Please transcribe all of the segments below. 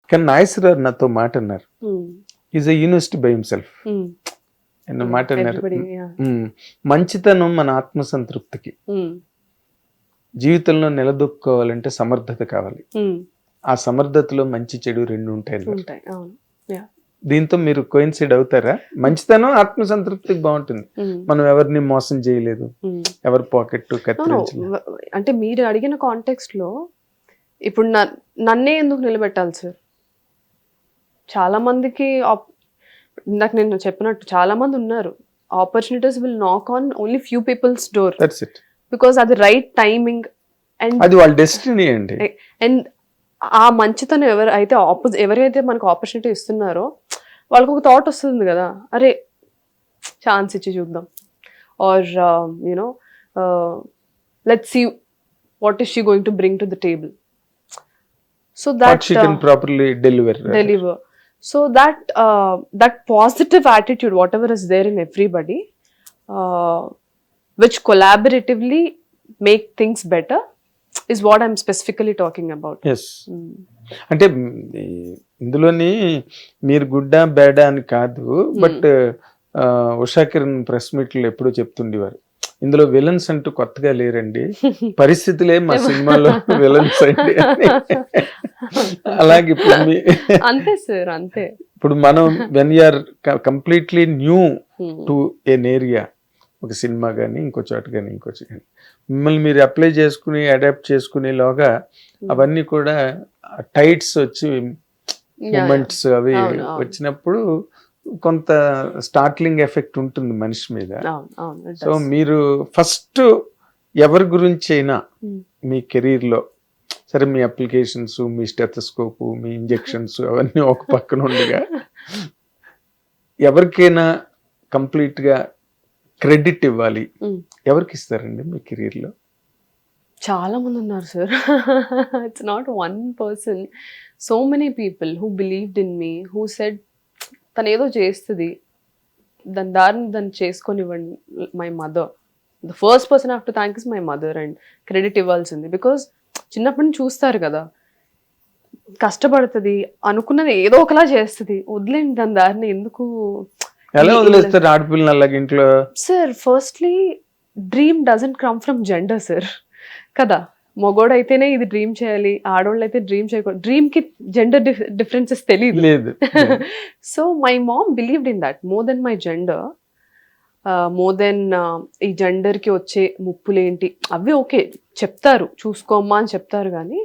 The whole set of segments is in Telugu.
కానీ నాగేశ్వరరావు నాతో మాట అన్నారు, is a university by himself అన్న మాట అన్నారు. మంచితనం మన ఆత్మసంతృప్తికి, జీవితంలో నిలదొక్కుకోవాలంటే సమర్థత కావాలి, ఆ సమర్థతలో మంచి చెడు రెండు ఉంటాయి. దీంతో మీరు కోయిన్సైడ్ అవుతారా? మంచితనం ఆత్మసంతృప్తికి బాగుంటుంది, మనం ఎవరిని మోసం చేయలేదు, ఎవరి పాకెట్ కత్తిరించలేదు. అంటే మీరు అడిగిన కాంటెక్స్ట్ లో ఇప్పుడు నన్నే ఎందుకు నిలబెట్టాలి సార్? చాలా మందికి ఇందాక నేను చెప్పినట్టు చాలా మంది ఉన్నారు. Opportunities will knock on only few people's door, because అది రైట్ టైమింగ్ అండ్ అది వాళ్ళ డెస్టినీ అండి. అండ్ ఆ మంచితనం ఎవరైతే మనకు ఆపర్చునిటీ ఇస్తున్నారో వాళ్ళకి ఒక థాట్ వస్తుంది కదా, అరే ఛాన్స్ ఇచ్చి చూద్దాం, or you know let's see what is she going to bring to the table, so that she can properly deliver. So that positive attitude, whatever is there in everybody, which collaboratively make things better, is what I'm specifically talking about. Yes. అంటే ఇందులోని మీరు గుడ్డా బేడా అని కాదు, బట్ ఉషా కిరణ్ ప్రెస్ మీట్లు ఎప్పుడూ చెప్తుండేవారు, ఇందులో విలన్స్ అంటూ కొత్తగా లేరండి, పరిస్థితులే మా సినిమాలో విలన్స్ అండి. అలాగే ఇప్పుడు అంతే సార్, అంతే. ఇప్పుడు మనం when you're completely new to an area, ఒక సినిమా కానీ ఇంకో చోట కానీ ఇంకో చోట కానీ, మిమ్మల్ని మీరు అప్లై చేసుకుని అడాప్ట్ చేసుకునేలోగా అవన్నీ కూడా టైట్స్ వచ్చి మూమెంట్స్ అవి వచ్చినప్పుడు కొంత స్టార్ట్లింగ్ ఎఫెక్ట్ ఉంటుంది మనిషి మీద. సో మీరు ఫస్ట్ ఎవరి గురించి అయినా మీ కెరీర్లో, సరే మీ అప్లికేషన్స్, మీ స్టెథోస్కోప్, మీ ఇంజెక్షన్స్ అవన్నీ ఒక పక్కన ఉండగా, ఎవరికైనా కంప్లీట్గా క్రెడిట్ ఇవ్వాలి, ఎవరికి ఇస్తారండి మీ కెరీర్లో? చాలా మంది ఉన్నారు sir. It's not one person, so many people who believed in me, who said తను ఏదో చేస్తుంది, దాన్ని చేసుకొనివ్వండి. My mother, the first person I have to thank is my mother, and credit ఇవ్వాల్సింది. బికాస్ చిన్నప్పటి నుంచి చూస్తారు కదా, కష్టపడుతుంది, అనుకున్నది ఏదో ఒకలా చేస్తుంది, వదిలేండి దాని దారిని ఎందుకు. ఎలా వదిలేస్తారు ఆడపిల్లని అలాగే ఇంట్లో? Sir firstly dream doesn't come from gender sir, కదా. మగోడు అయితేనే ఇది డ్రీమ్ చేయాలి, ఆడవాళ్ళు అయితే డ్రీమ్ చేయకూడదు. డ్రీమ్ కి జెండర్ డిఫరెన్సెస్ తెలియదు. So my mom believed in that more than my gender, more than ఈ జెండర్ కి వచ్చే ముప్పులేంటి అవి ఓకే చెప్తారు, చూసుకోమ్మా అని చెప్తారు, కానీ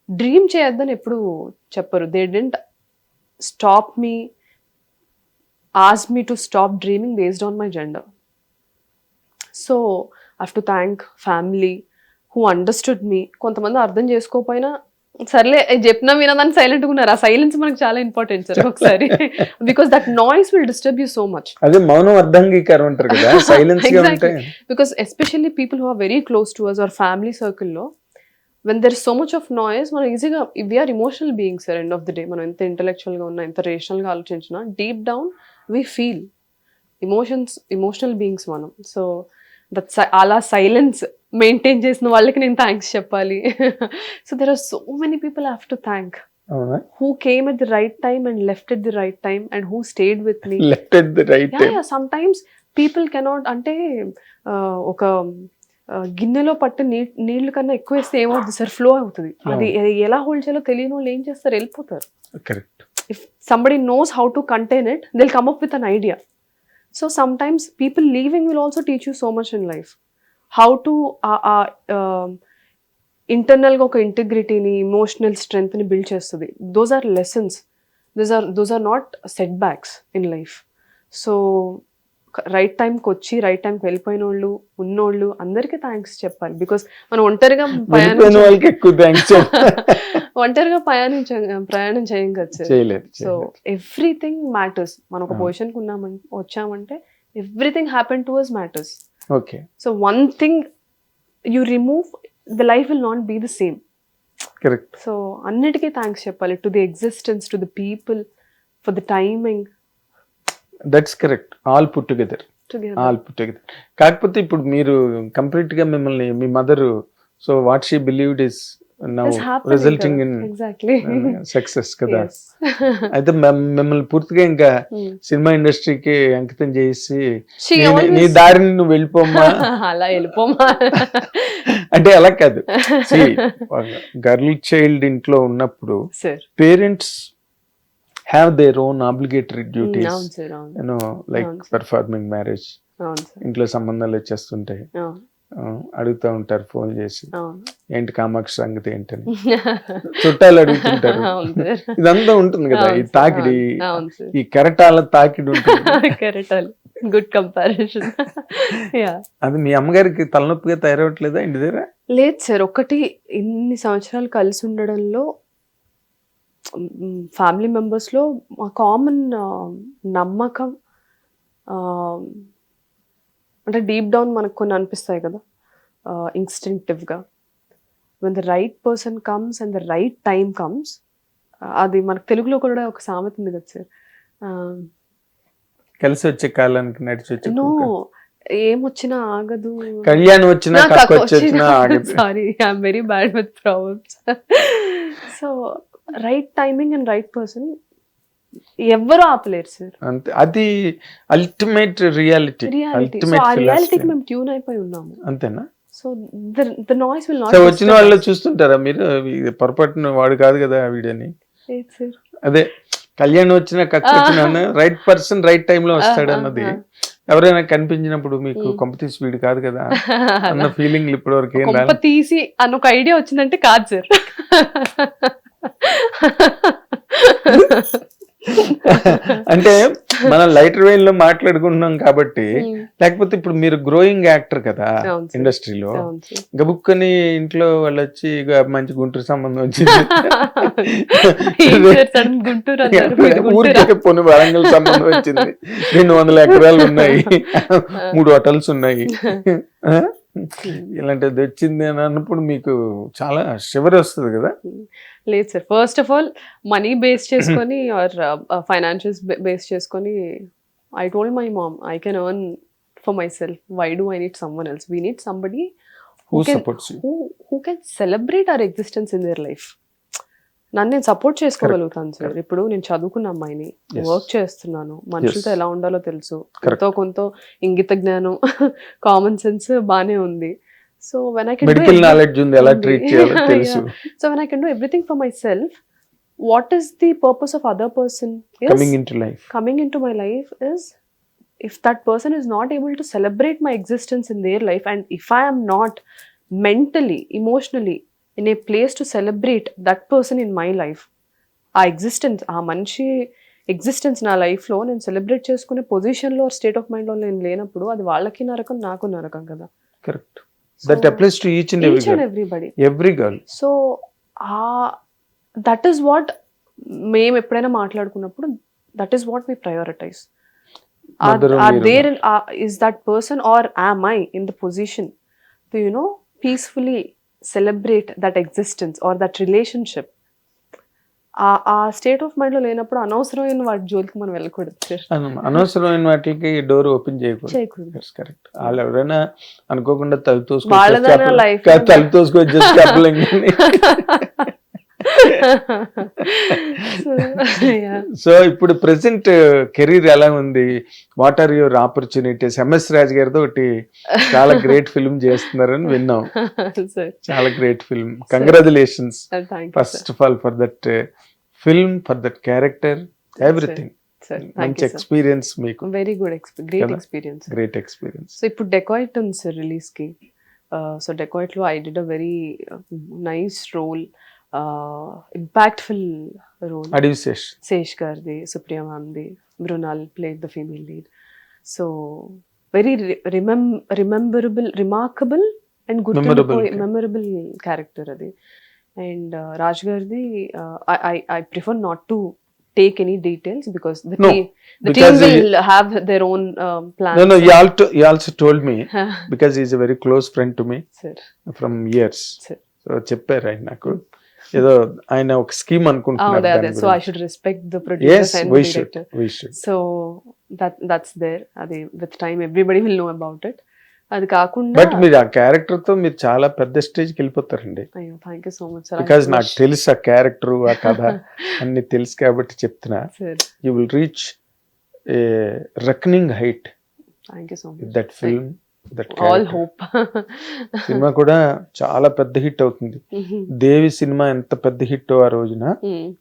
డ్రీమ్ చేయొద్దని ఎప్పుడు చెప్పరు. They didn't stop me, ask me to stop dreaming based on my gender. So I have to thank family who understood me. కొంతమంది అర్థం చేసుకోకపోయినా సర్లే చెప్పినా వినదాన్ని సైలెంట్గా ఉన్నారు. ఆ సైలెన్స్ మనకు చాలా ఇంపార్టెంట్ సార్ ఒకసారి, because that noise will disturb you so much. అదే మౌనం అర్థంగీకారం అంటారు కదా, సైలెన్స్ గా ఉంటే. Because especially people who are very close to us, our family సర్కిల్లో, when there is so much of noise, మనం ఈజీగా, we are emotional beings sir. End of the day మనం ఎంత ఇంటెలెక్చువల్గా ఉన్నా, ఎంత రేషనల్గా ఆలోచించినా, deep down we feel emotional beings మనం. సో దట్ అలా సైలెన్స్ మెయింటైన్ చేసిన వాళ్ళకి నేను థ్యాంక్స్ చెప్పాలి. So there are so many people I have to thank, who came at the right time and left at the right time, and who stayed with me. Left at the right time. Yeah, sometimes people cannot, అంటే ఒక గిన్నెలో పట్టు నీళ్లు కన్నా ఎక్కువ వేస్తే ఏమవుతుంది సార్, ఫ్లో అవుతుంది. అది ఎలా హోల్డ్ చేయాలో తెలియని వాళ్ళు ఏం చేస్తారు, వెళ్ళిపోతారు. Correct. If somebody knows how to contain it, they'll come up with an idea. So sometimes people leaving will also teach you so much in life. How to ఇంటర్నల్గా ఒక ఇంటిగ్రిటీని, ఇమోషనల్ స్ట్రెంగ్త్ని బిల్డ్ చేస్తుంది. Those are lessons, those are not setbacks in life. So right టైంకి వచ్చి రైట్ టైంకి వెళ్ళిపోయిన వాళ్ళు, ఉన్నోళ్ళు అందరికీ థ్యాంక్స్ చెప్పాలి. బికాస్ మనం ఒంటరిగా ప్రయాణం చేయం కదా. So everything matters. మనం ఒక పొజిషన్కి వచ్చామంటే everything happen to us matters. Okay. So one thing you remove, the life will not be the same. Correct. So annitiki thanks cheppali, to the existence, to the people, for the timing. That's correct. All put together. కాకపోతే ఇప్పుడు మీరు కంప్లీట్ గా మిమ్మల్ని, మీ mother, so what she believed is now resulting in exactly success కదా. అయితే మిమ్మల్ని పూర్తిగా ఇంకా సినిమా ఇండస్ట్రీకి అంకితం చేసి నీ దారిని నువ్వు వెళ్ళిపోమ్మా అలా వెళ్ళిపోమా అంటే అలా కాదు. గర్ల్ చైల్డ్ ఇంట్లో ఉన్నప్పుడు parents have their own obligatory duties, you know, like performing marriage. ఇంట్లో సంబంధాలు వచ్చేస్తుంటాయి, అడుగుతా ఉంటారు ఫోన్ చేసి ఏంటి కామాక్షి సంగతి ఏంటని, చుట్టాలు అడుగుతుంటారు. ఇదంతా ఉంటుంది కదా, ఈ తాకిడి, ఈ కెరటాల తాకిడి ఉంటుంది. కెరటాలు, గుడ్ కంపారిజన్. అది మీ అమ్మగారికి తలనొప్పిగా తయారవట్లేదా ఇంటి దగ్గర? లేదు సార్, ఒకటి ఇన్ని సంవత్సరాలు కలిసి ఉండడంలో ఫ్యామిలీ మెంబర్స్లో కామన్ నమ్మకం, అంటే డీప్ డౌన్ మనకు కొన్ని అనిపిస్తాయి కదా ఇన్స్టింక్టివ్గా, when the right person comes and the right time comes. అది మనకు తెలుగులో కూడా ఒక సామెత ఉంది కదా సార్, కలిసి వచ్చే కాలానికి నడిచి వచ్చే నో ఏమొచ్చినా ఆగదు, కళ్యాణం వచ్చినా sorry I'm very bad with problems. So right timing and right person ఎవ్వరూ ఆపలేరు సార్. అంతే, అది అల్టిమేట్ రియాలిటీ. ఆ రియాలిటీకి మేము ట్యూన్ అయిపోయి ఉన్నాము. అంతేనా? So the noise will not. వచ్చిన వాళ్ళు చూస్తుంటారా మీరు, పొరపాటున వాడు కాదు కదా వీడని? అదే కళ్యాణం వచ్చినా కక్క వచ్చినా రైట్ పర్సన్ రైట్ టైంలో వస్తాడు అన్నది ఎవరైనా కనిపించినప్పుడు మీకు కొంపతీసి వీడు కాదు కదా అన్న ఫీలింగ్ ఇప్పటి వరకు ఏం రాదు? తీసి అన్న ఒక ఐడియా వచ్చిందంటే కాదు సార్. అంటే మనం లైటర్ వెయిన్ లో మాట్లాడుకుంటున్నాం కాబట్టి. లేకపోతే ఇప్పుడు మీరు గ్రోయింగ్ యాక్టర్ కదా ఇండస్ట్రీలో, గబుక్కని ఇంట్లో వాళ్ళు వచ్చి మంచి గుంటూరు సంబంధం వచ్చింది, ఊరికే పొని వరంగల్ సంబంధం వచ్చింది, 200 ఎకరాలు ఉన్నాయి, 3 హోటల్స్ ఉన్నాయి, ఇలాంటిది వచ్చింది అని అన్నప్పుడు మీకు చాలా షివర్ వస్తుంది కదా? లేదు sir, first of all money base చేసుకొని ఆర్ ఫైనాన్షియల్స్ బేస్ చేసుకొని I told my mom I can earn for myself, why do I need someone else? We need somebody who can celebrate our existence in their life. నన్ను నేను సపోర్ట్ చేసుకోగలుగుతాను సార్. ఇప్పుడు నేను చదువుకున్న అమ్మాయిని, వర్క్ చేస్తున్నాను, మనుషులతో ఎలా ఉండాలో తెలుసు, ఎంతో కొంత ఇంగిత జ్ఞానం, కామన్ సెన్స్ బానే ఉంది. So when I can medical knowledge ఉంది, ఎలా ట్రీట్ చేయాలో తెలుసు. So when I can do everything for myself, what is the purpose of other person coming into my life is if that person is not able to celebrate my existence in their life, and if I am not mentally, emotionally in a place to celebrate that person in my life, ఆ ఎగ్జిస్టెన్స్, ఆ మనిషి ఎగ్జిస్టెన్స్ నా లైఫ్లో నేను సెలబ్రేట్ చేసుకునే పొజిషన్లో, స్టేట్ ఆఫ్ మైండ్లో నేను లేనప్పుడు అది వాళ్ళకి నరకం, నాకు నరకం కదా. Correct. That applies to each and everybody. Every girl. So that is what మేము ఎప్పుడైనా మాట్లాడుకున్నప్పుడు, that is what we prioritize. Is that person or am I in the position to peacefully celebrate that existence or that relationship? ఆ స్టేట్ ఆఫ్ మైండ్ లో లేనప్పుడు అనవసరమైన వాటి జోలికి మనం వెళ్ళకూడదు సార్. అనవసరమైన వాటికి డోర్ ఓపెన్ చేయకూడదు. కరెక్ట్. వాళ్ళు ఎవరైనా అనుకోకుండా తలుపు తోసుకొచ్చేసి సో ఇప్పుడు ప్రెసెంట్ కెరీర్ ఎలా ఉంది? What are your opportunities? MS Raj గారితో ఒకటి చాలా గ్రేట్ ఫిల్మ్ చేస్తున్నారని విన్నాం. చాలా great film. Congratulations first of all for that film, for that character, everything. మంచి ఎక్స్పీరియన్స్ మీకు. Very good experience. Great experience. So ఇప్పుడు డెకాయిట్ ఉంది సార్ రిలీజ్ కి. సో డెకాయిట్ లో I did a very nice role, impactful role. Adiv Sesh gardi, Supriya ma'amdi, Brunal played the female lead. So very rememberable, remarkable and good memorable character adi. And Raj gardi, I prefer not to take any details because the team will have their own plans. No, you also told me because he is a very close friend to me, sir, from years. Sir. So చెప్పారు ఆయన నాకు ఏదో ఆయన ఒక స్కీమ్ అనుకుంటున్నారు. So I should respect the producers and director. We should. So that's there. అది with time everybody will know about it. అది కాకుండా బట్ మీరు ఆ క్యారెక్టర్ తో మీరు చాలా పెద్ద స్టేజ్ కి వెళ్ళిపోతారండి. అయ్యో thank you so much sir. Because నాకు తెలుసు ఆ క్యారెక్టర్ ఆ కథ అన్ని తెలుసు కాబట్టి చెప్తున్నా. Sir you will reach A reckoning height thank you so much. That film that all hope. Cinema కూడా చాలా పెద్ద హిట్ అవుతుంది. దేవి సినిమా ఎంత పెద్ద హిట్ ఆ రోజున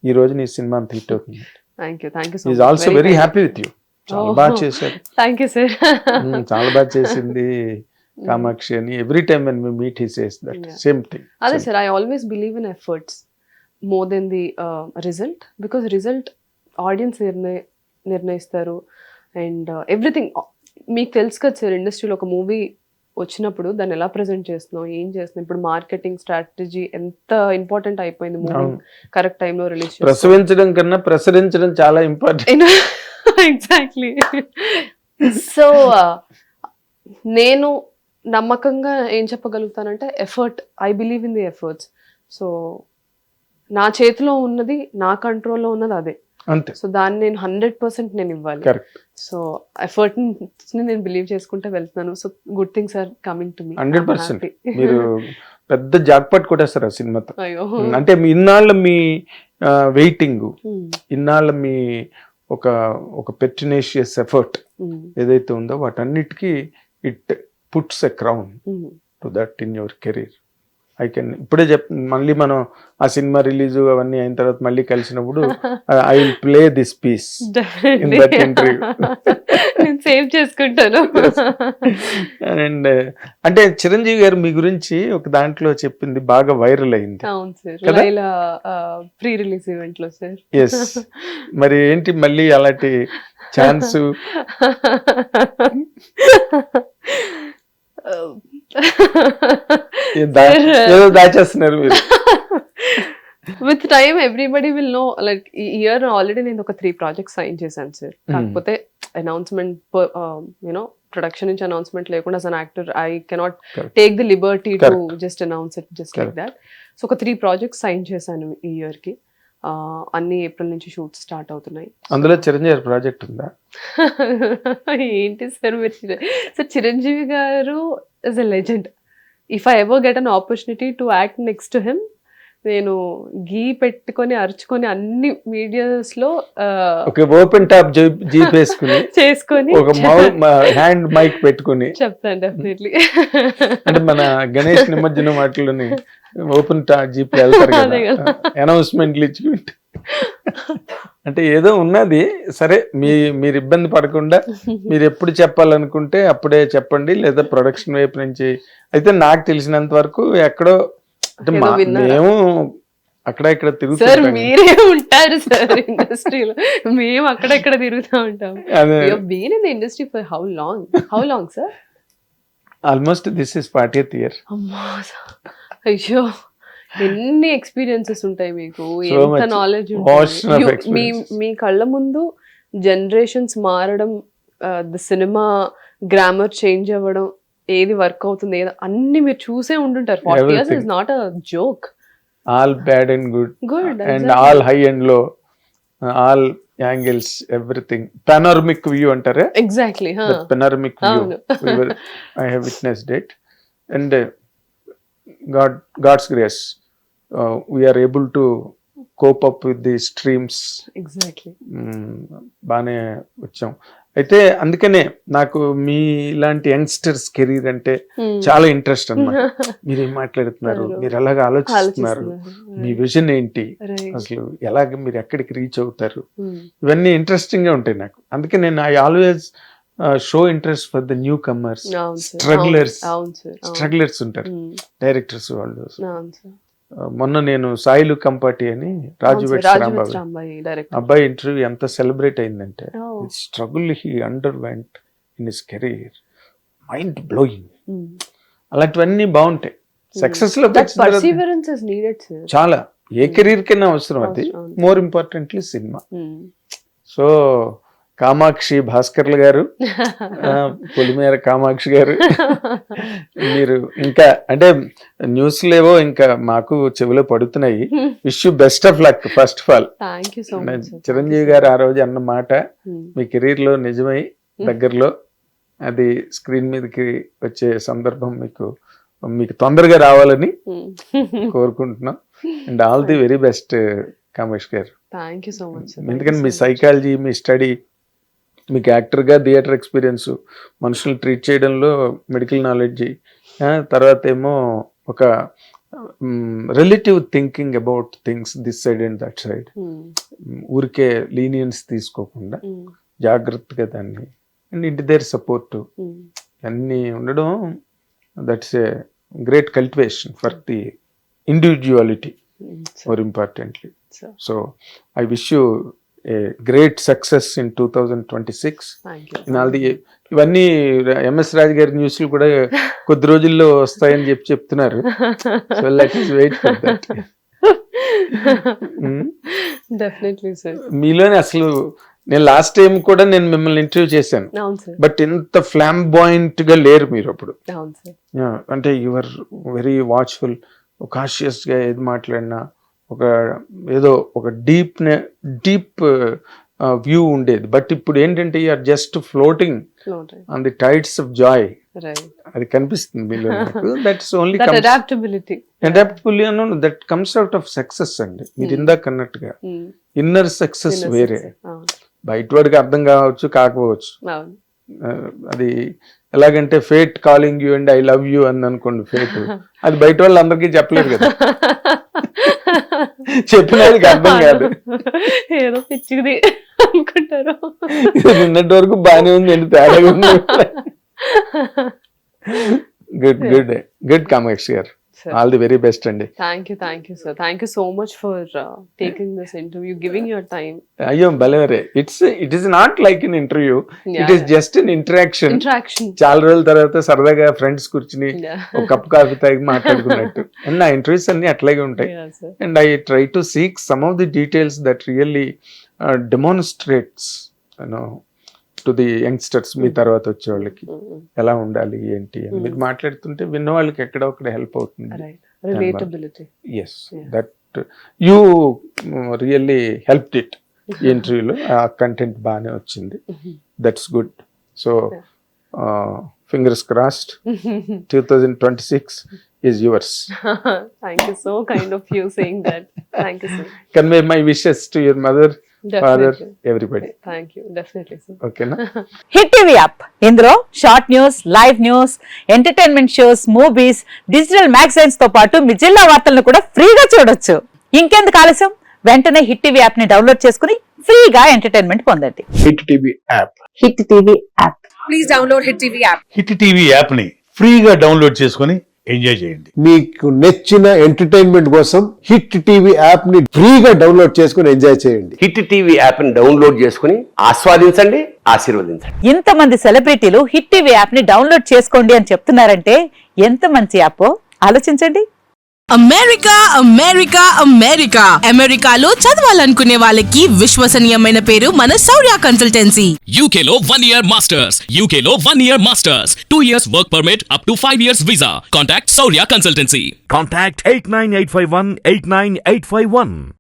ఈ రోజు నీ సినిమా అంత హిట్ అవుతుంది. Thank you so is much. Also very happy with you. చాలా బాగా చేశారు. Thank you sir. చాలా బాగా చేసింది కామాక్షి అని. Every time when we meet he says that same thing. అదే sir, I always believe in efforts more than the result, because result audience నిర్ణయిస్తారు. అండ్ ఎవ్రీథింగ్ మీకు తెలుసు కదా సార్, ఇండస్ట్రీలో ఒక మూవీ వచ్చినప్పుడు దాన్ని ఎలా ప్రజెంట్ చేస్తున్నాం, ఏం చేస్తున్నాం. ఇప్పుడు మార్కెటింగ్ స్ట్రాటజీ ఎంత ఇంపార్టెంట్ అయిపోయింది. మూవీ కరెక్ట్ టైంలో రిలీజ్ ప్రసవించడం కన్నా ప్రసరించడం చాలా ఇంపార్టెంట్. ఎగ్జాక్ట్లీ. సో నేను నమ్మకంగా ఏం చెప్పగలుగుతానంటే effort, I believe in the efforts. So నా చేతిలో ఉన్నది, నా కంట్రోల్లో ఉన్నది అదే. అంతే. సో దాన్ని నేను 100% నేను ఇవ్వాలి. సో ఎఫర్ట్ ని నేను బిలీవ్ చేసుకుంటే వెళ్తున్నాను. So good things are coming to me. 100% మీరు పెద్ద జాక్పాట్ కొట్టేస్తారు ఆ సినిమాతో. అయ్యో అంటే మీ ఇన్నాళ్ళ మీ వెయిటింగ్, ఇన్నాళ్ళ మీ ఒక పెర్టినేషియస్ ఎఫర్ట్ ఏదైతే ఉందో వాటన్నిటికీ it puts a crown to that in your career. I can ఇప్పుడే మళ్ళీ మనం ఆ సినిమా రిలీజ్ అవన్నీ అయిన తర్వాత మళ్ళీ కలిసినప్పుడు I will play this piece in that interview. నేను సేవ్ చేసుకుంటాను. అండ్ అంటే చిరంజీవి గారు మీ గురించి ఒక దాంట్లో చెప్పింది బాగా వైరల్ అయింది. అవును sir, Laila pre release event లో సార్. ఎస్, మరి ఏంటి మళ్ళీ అలాంటి ఛాన్స్? ఏదో దాచేస్తున్నారు మీరు. With time everybody will know. Like ఈ ఇయర్ ఆల్రెడీ నేను ఒక 3 ప్రాజెక్ట్స్ సైన్ చేశాను సార్. కాకపోతే అనౌన్స్మెంట్ యూనో ప్రొడక్షన్ నుంచి అనౌన్స్మెంట్ లేకుండా as an actor I cannot take the liberty to just announce it just like that. So ఒక 3 ప్రాజెక్ట్స్ సైన్ చేశాను ఈ ఇయర్ కి. అన్ని ఏప్రిల్ నుంచి షూట్ స్టార్ట్ అవుతున్నాయి. అందులో చిరంజీవి ప్రాజెక్ట్ ఉందా? ఏంటి సార్ మీరు? సార్ చిరంజీవి గారు is a legend. If I ever get an opportunity to act next to him, నేను గీ పెట్టుకొని అరుచుకొని అన్ని మీడియాస్ లో ఓపెన్ టాప్ జీప్ వేసుకుని చేసుకొని ఒక హ్యాండ్ మైక్ పెట్టుకుని చెప్తాను డెఫినెట్లీ. అంటే మన గణేష్ నిమజ్జనం వాటిలోని ఓపెన్ టాప్ జీప్ వెళ్తారు కదా, అనౌన్స్మెంట్లు ఇచ్చుకుంటే. అంటే ఏదో ఉన్నది. సరే, మీరు ఇబ్బంది పడకుండా మీరు ఎప్పుడు చెప్పాలనుకుంటే అప్పుడే చెప్పండి, లేదా ప్రొడక్షన్ వైపు నుంచి అయితే నాకు తెలిసినంత వరకు ఎక్కడో అంటే మేము అక్కడ ఇక్కడ సార్ మీరే ఉంటారు సార్ ఇండస్ట్రీలో, మేము అక్కడెక్కడ తిరుగుతూ ఉంటాం. Been in the industry for how long sir? Almost this is 40th year. అయ్యో, ఎన్ని ఎక్స్పీరియన్సెస్ ఉంటాయి మీకు, ఎంత నాలెడ్జ్ ఉంటుంది. మీ కళ్ళ ముందు జనరేషన్స్ మారడం, ది సినిమా గ్రామర్ చేంజ్ అవ్వడం, ఏది వర్క్ అవుతుంది, ఏదో అన్ని మీరు చూసే ఉంటుంటారు. 40 years is not a joke. All bad and good and exactly. All high and low, all angles, everything. Panoramic view antare. Exactly. The panoramic view. I have witnessed it, and God's grace, we are able to cope up with the streams. Exactly. బానే వచ్చాం. అయితే అందుకనే నాకు మీ ఇలాంటి యంగ్స్టర్స్ కెరీర్ అంటే చాలా ఇంట్రెస్ట్ అన్నమాట. మీరు ఏం మాట్లాడుతున్నారు, మీరు ఎలాగ ఆలోచిస్తున్నారు, మీ విజన్ ఏంటి, అసలు ఎలాగ మీరు ఎక్కడికి రీచ్ అవుతారు, ఇవన్నీ ఇంట్రెస్టింగ్ గా ఉంటాయి నాకు. అందుకే నేను I always show interest for the newcomers, strugglers ఉంటారు డైరెక్టర్స్ వాళ్ళు. మొన్న నేను సాయిలు కంపాటి అని రాజు అబ్బాయి ఇంటర్వ్యూ ఎంత సెలబ్రేట్ అయిందంటే, struggle he under went in his career, mind blowing. అలాంటివన్నీ బాగుంటాయి. సక్సెస్ లో చాలా ఏ కెరీర్ కైనా అవసరం అది. More importantly cinema. So Kamakshi Bhaskarla గారు, పొలిమేర కామాక్షి గారు, మీరు ఇంకా అంటే న్యూస్ లేవో ఇంకా మాకు చెవిలో పడుతున్నాయి. Wish you best of luck. First of all Chiranjeevi గారు ఆ రోజు అన్న మాట మీ కెరీర్ లో నిజమై దగ్గరలో అది స్క్రీన్ మీదకి వచ్చే సందర్భం మీకు తొందరగా రావాలని కోరుకుంటున్నాం. And all the very best Kamesh గారు. Thank you so much. ఎందుకంటే మీ సైకాలజీ, మీ స్టడీ, మీకు యాక్టర్గా థియేటర్ ఎక్స్పీరియన్స్, మనుషులు ట్రీట్ చేయడంలో మెడికల్ నాలెడ్జి, తర్వాత ఏమో ఒక relative thinking about things this side and that side, ఊరికే లీనియన్స్ తీసుకోకుండా జాగ్రత్తగా దాన్ని, అండ్ ఇంటి దగ్గర సపోర్టు అన్నీ ఉండడం, that's a great cultivation for the individuality more importantly. So I wish you a great success in 2026. Thank you. In all the ఇవన్నీ ఎంఎస్ రాజు గారి న్యూస్లు కూడా కొద్ది రోజుల్లో వస్తాయని చెప్తున్నారు. So let us wait for that. Definitely sir. మీలోనే అసలు నేను లాస్ట్ టైం కూడా నేను మిమ్మల్ని ఇంటర్వ్యూ చేశాను, బట్ ఇంత ఫ్లాంబాయింట్ గా లేరు మీరు అప్పుడు. అంటే యువర్ వెరీ వాచ్ఫుల్, కాషియస్గా ఏది మాట్లాడినా ఒక డీప్ వ్యూ ఉండేది. బట్ ఇప్పుడు ఏంటంటే you are just floating on the tides of joy. అది కనిపిస్తుంది మీలో. That's only adaptability that comes out of success అండి. మీరు ఇందాక అన్నట్టుగా ఇన్నర్ సక్సెస్ వేరే, బయట వాడికి అర్థం కావచ్చు కాకపోవచ్చు. అది ఎలాగంటే fate calling you and I love you అని అనుకోండి, ఫేట్ అది బయట వాళ్ళు అందరికీ చెప్పలేదు కదా, చెప్పినది అర్థం కాదు, ఏదో పిచ్చిది అనుకుంటారు. నిన్నటి వరకు బాగానే ఉంది అండి, తేడాగా ఉంది. గుడ్ కామేష్ గారు. All the very best అండి. Thank you sir. Thank you so much for taking this interview, giving your time. అయ్యో భలేవరే. It is not like an interview. It is just an interaction. చాలా రోజుల తర్వాత సరదాగా ఫ్రెండ్స్ కూర్చుని ఒక కప్ కాఫీ తాగి మాట్లాడుకున్నట్టు. అండ్ నా ఇంటర్వ్యూస్ అన్ని అట్లాగే ఉంటాయి. And I try to seek some of the details that really demonstrates to the youngsters, మీ తర్వాత వచ్చే వాళ్ళకి ఎలా ఉండాలి ఏంటి అని మీరు మాట్లాడుతుంటే విన్న వాళ్ళకి ఎక్కడో ఒకటి హెల్ప్ అవుతుంది. Yes, that you really helped it. ఈ ఇంటర్వ్యూలో ఆ కంటెంట్ బాగానే వచ్చింది. That's good. So fingers crossed, 2026 is yours. Thank you, so kind of you saying that. Thank you sir. Convey my wishes to your mother, father, everybody. Thank you, definitely sir. Okay na? Hit TV app, ఇందులో short news, live news, entertainment shows, movies, digital magazines తో పాటు మీ జిల్లా వార్తలను కూడా ఫ్రీగా చూడొచ్చు. ఇంకెందుకు ఆలస్యం, వెంటనే హిట్ టీవీ యాప్ ని డౌన్లోడ్ చేసుకుని ఫ్రీగా ఎంటర్టైన్మెంట్ పొందండి. Hit TV app, hit TV app, please download hit TV app. Hit TV app ని ఫ్రీగా డౌన్లోడ్ చేసుకుని ఎంజాయ్ చేయండి. మీకు నచ్చిన ఎంటర్టైన్మెంట్ కోసం హిట్ టీవీ యాప్ ని ఫ్రీగా డౌన్లోడ్ చేసుకుని ఎంజాయ్ చేయండి. హిట్ టీవీ యాప్ ని డౌన్లోడ్ చేసుకుని ఆస్వాదించండి, ఆశీర్వదించండి. ఇంతమంది సెలబ్రిటీలు హిట్ టీవీ యాప్ ని డౌన్లోడ్ చేసుకోండి అని చెప్తున్నారంటే ఎంత మంచి యాప్ ఆలోచించండి. అమెరికా అమెరికా అమెరికా అమెరికాలో చదవాలనుకునే వాళ్ళకి విశ్వసనీయమైన పేరు మన శౌర్య కన్సల్టెన్సీ. UK లో 1 year masters, UK లో 1 year masters, 2 years work permit up to 5 years visa. Contact Saurya Consultancy. Contact 89851 89851.